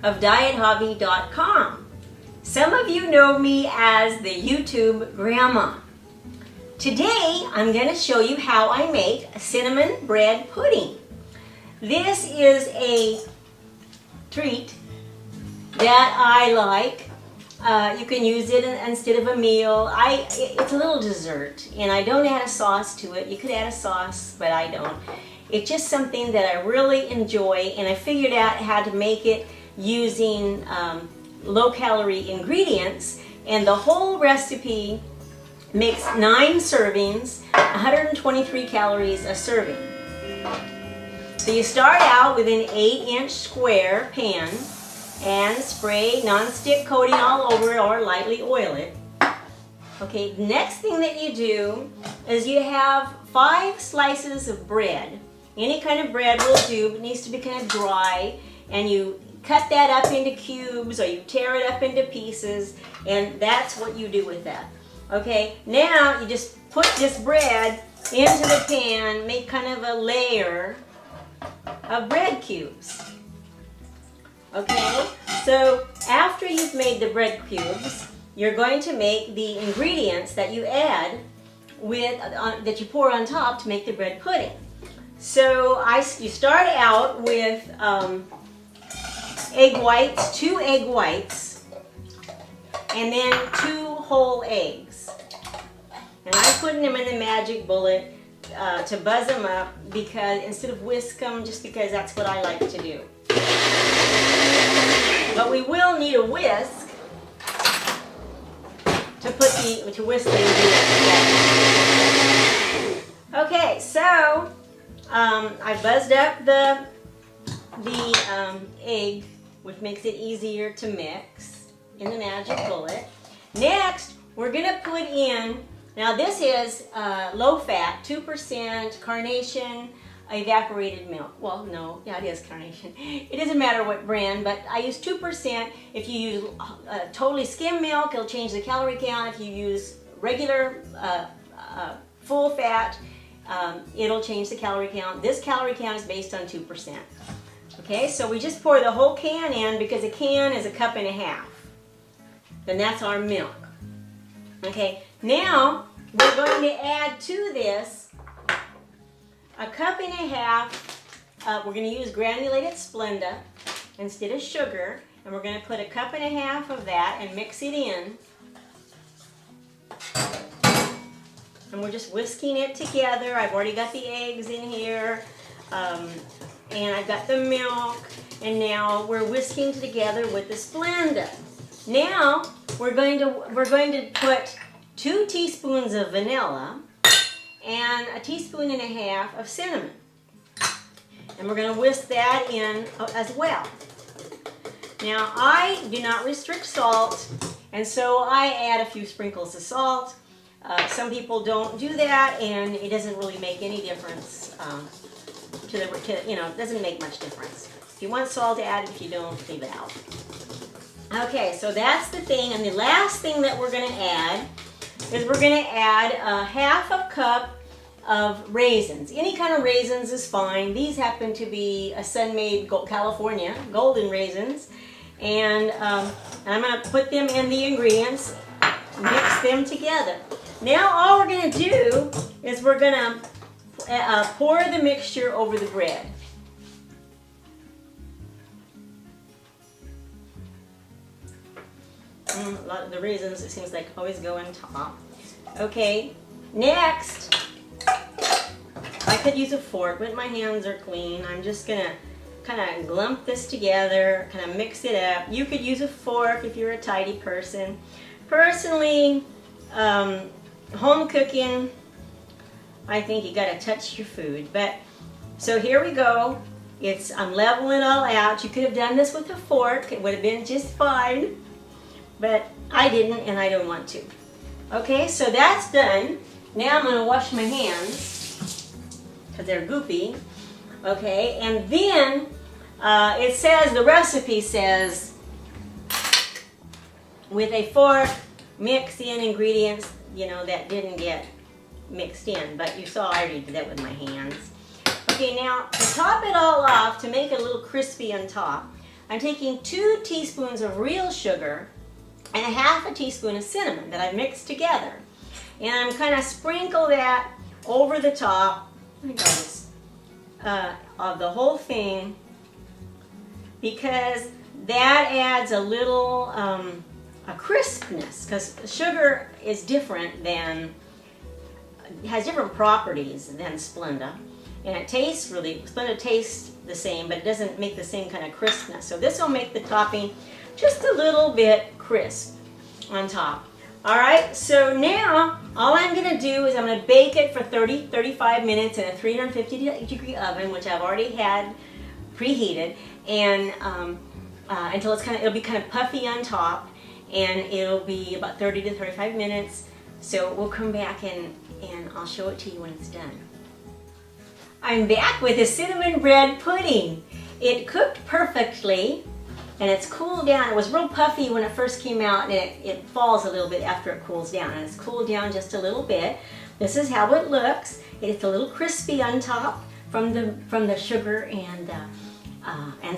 of diethobby.com. Some of you know me as the YouTube Grandma. Today I'm going to show you how I make a cinnamon bread pudding. This is a treat that I like. You can use it instead of a meal. It's a little dessert, and I don't add a sauce to it. You could add a sauce, but I don't. It's just something that I really enjoy, and I figured out how to make it using low-calorie ingredients, and the whole recipe makes 9 servings, 123 calories a serving. So you start out with an 8-inch square pan and spray non-stick coating all over it or lightly oil it. Okay, the next thing that you do is you have 5 slices of bread. Any kind of bread will do, but it needs to be kind of dry, and you cut that up into cubes or you tear it up into pieces, and that's what you do with that. Okay, now you just put this bread into the pan, make kind of a layer of bread cubes. Okay, so after you've made the bread cubes, you're going to make the ingredients that you add with that you pour on top to make the bread pudding. So you start out with egg whites, 2 egg whites, and then 2 whole eggs. And I'm putting them in the magic bullet to buzz them up, because instead of whisk them, just because that's what I like to do. But we will need a whisk to whisk the ingredients together. Okay, so I buzzed up the egg, which makes it easier to mix in the magic bullet. Next, we're going to put in, now this is low fat, 2% carnation evaporated milk. Well, no, yeah, it is carnation. It doesn't matter what brand, but I use 2%. If you use totally skim milk, it'll change the calorie count. If you use regular full fat, it'll change the calorie count. This calorie count is based on 2%. Okay, so we just pour the whole can in, because a can is 1.5 cups. Then that's our milk. Okay, now we're going to add to this 1.5 cups. We're going to use granulated Splenda instead of sugar, and we're going to put 1.5 cups of that and mix it in. And we're just whisking it together. I've already got the eggs in here, and I've got the milk, and now we're whisking together with the Splenda. Now we're going to put 2 teaspoons of vanilla and 1.5 teaspoons of cinnamon, and we're going to whisk that in as well. Now I do not restrict salt, and so I add a few sprinkles of salt. Some people don't do that, and it doesn't really make any difference. It doesn't make much difference. If you want salt, add it. If you don't, leave it out. Okay, so that's the thing. And the last thing that we're going to add is we're going to add 1/2 cup of raisins. Any kind of raisins is fine. These happen to be a Sun-Maid California golden raisins, and I'm going to put them in the ingredients, mix them together. Now all we're going to do is we're going to pour the mixture over the bread. A lot of the raisins, it seems like, always go on top. Okay, next, I could use a fork, but my hands are clean. I'm just going to kind of glump this together, kind of mix it up. You could use a fork if you're a tidy person. Personally, home cooking, I think you got to touch your food. But so here we go. I'm leveling it all out. You could have done this with a fork. It would have been just fine. But I didn't, and I don't want to. Okay, so that's done. Now I'm going to wash my hands because they're goopy. Okay, and then it says, the recipe says, with a fork, mix in ingredients, that didn't get mixed in. But you saw I already did that with my hands. Okay, now to top it all off, to make it a little crispy on top, I'm taking 2 teaspoons of real sugar and 1/2 teaspoon of cinnamon that I mixed together. And I'm kind of sprinkle that over the top of the whole thing, because that adds a little a crispness, because sugar is different than, has different properties than Splenda, and it tastes really, Splenda tastes the same, but it doesn't make the same kind of crispness. So this will make the topping just a little bit crisp on top. All right, so now all I'm going to do is I'm going to bake it for 30-35 minutes in a 350-degree oven, which I've already had preheated, and until it's it'll be kind of puffy on top, and it'll be about 30 to 35 minutes. So we'll come back and I'll show it to you when it's done. I'm back with a cinnamon bread pudding. It cooked perfectly, and it's cooled down. It was real puffy when it first came out, and it falls a little bit after it cools down, and it's cooled down just a little bit. This is how it looks. It's a little crispy on top from the sugar and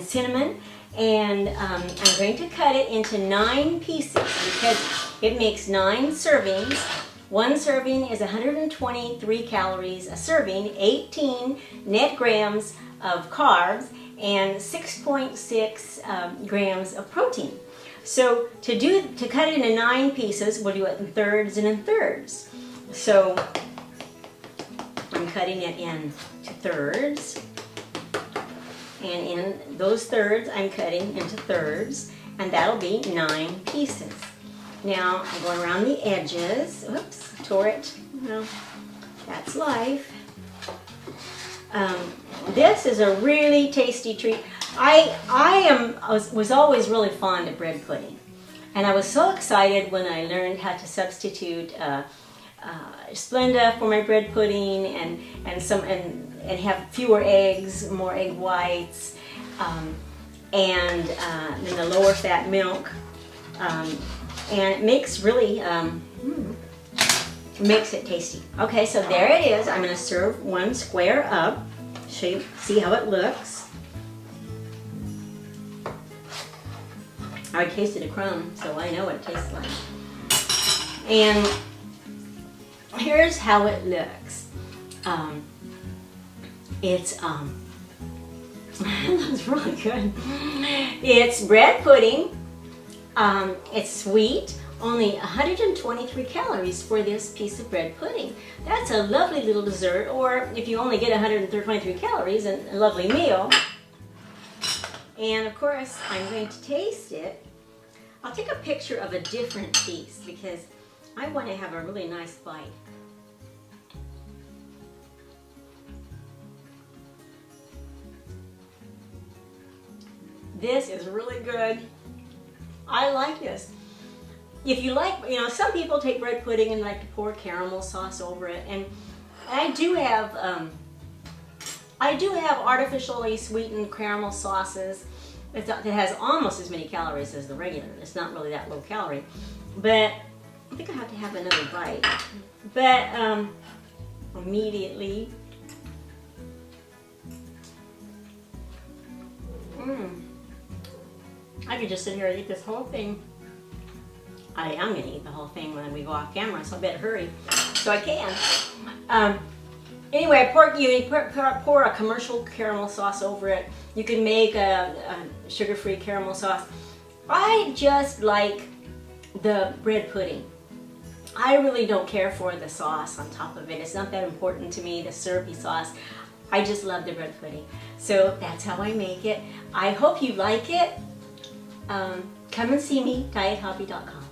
cinnamon. And I'm going to cut it into 9 pieces because it makes 9 servings. One serving is 123 calories a serving, 18 net grams of carbs, and 6.6 grams of protein. So to cut it into 9 pieces, we'll do it in thirds and in thirds. So I'm cutting it into thirds, and in those thirds I'm cutting into thirds, and that'll be 9 pieces. Now I'm going around the edges. Oops, tore it. Well, that's life. This is a really tasty treat. I was always really fond of bread pudding, and I was so excited when I learned how to substitute Splenda for my bread pudding, and have fewer eggs, more egg whites, and then the lower fat milk, and it makes really makes it tasty. Okay, so there it is. I'm going to serve one square up. Show you, see how it looks. I tasted a crumb, so I know what it tastes like. And here's how it looks. It looks really good. It's bread pudding. It's sweet. Only 123 calories for this piece of bread pudding. That's a lovely little dessert, or if you only get 123 calories, a lovely meal. And of course, I'm going to taste it. I'll take a picture of a different piece because I want to have a really nice bite. This is really good. I like this. If you like, some people take bread pudding and like to pour caramel sauce over it, and I do have artificially sweetened caramel sauces that has almost as many calories as the regular. It's not really that low calorie, but I think I have to have another bite. But immediately, I could just sit here and eat this whole thing. I am going to eat the whole thing when we go off camera, so I better hurry so I can. Anyway, you pour a commercial caramel sauce over it. You can make a sugar-free caramel sauce. I just like the bread pudding. I really don't care for the sauce on top of it. It's not that important to me, the syrupy sauce. I just love the bread pudding. So that's how I make it. I hope you like it. Come and see me, diethobby.com.